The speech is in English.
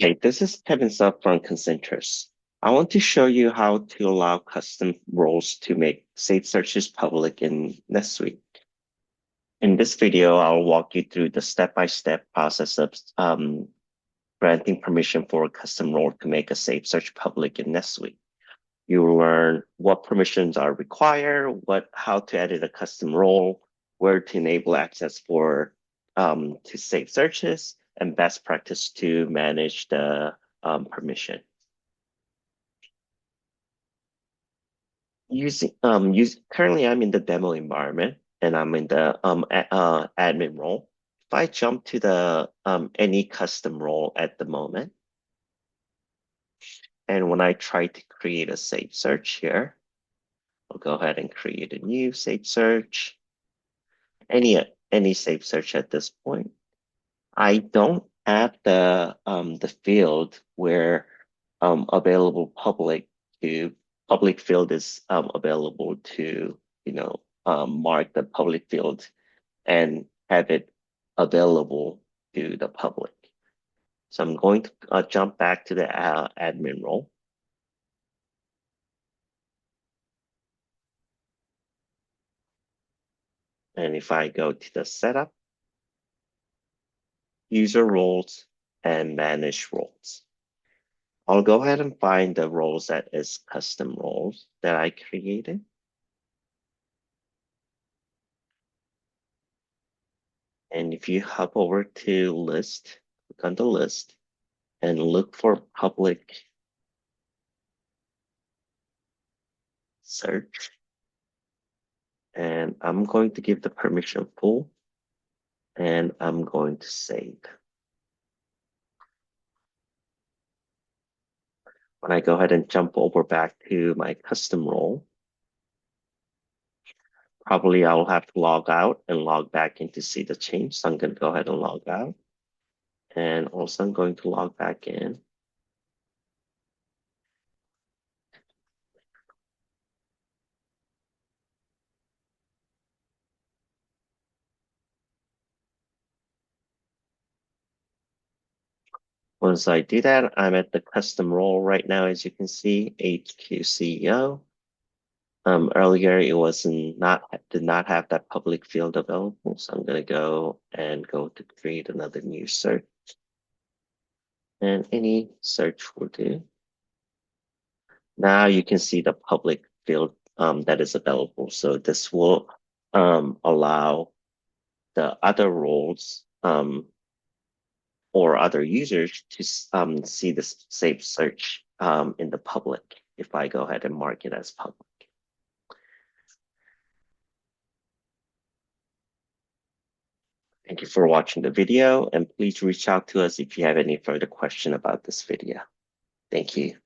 Hey, this is Kevin Sub from Concentrus. I want to show you how to allow custom roles to make safe searches public in NetSuite. In this video, I'll walk you through the step-by-step process of granting permission for a custom role to make a safe search public in NetSuite. You'll learn what permissions are required, how to edit a custom role, where to enable access to safe searches, and best practice to manage the permission. Currently I'm in the demo environment and I'm in the admin role. If I jump to the any custom role at the moment, and when I try to create a safe search here, I'll go ahead and create a new safe search. Any safe search at this point. I don't add the field where available public field is available to mark the public field and have it available to the public. So I'm going to jump back to the admin role. And if I go to the setup, user roles, and manage roles, I'll go ahead and find the roles that is custom roles that I created. And if you hop over to list, click on the list and look for public search. And I'm going to give the permission full and I'm going to save. When I go ahead and jump over back to my custom role, probably I will have to log out and log back in to see the change. So I'm going to go ahead and log out. And also I'm going to log back in. Once I do that, I'm at the custom role right now, as you can see, HQ CEO. Earlier it did not have that public field available, so I'm going to go to create another new search, and any search will do. Now you can see the public field that is available. So this will allow the other roles or other users to see this safe search in the public if I go ahead and mark it as public. Thank you for watching the video, and please reach out to us if you have any further question about this video. Thank you.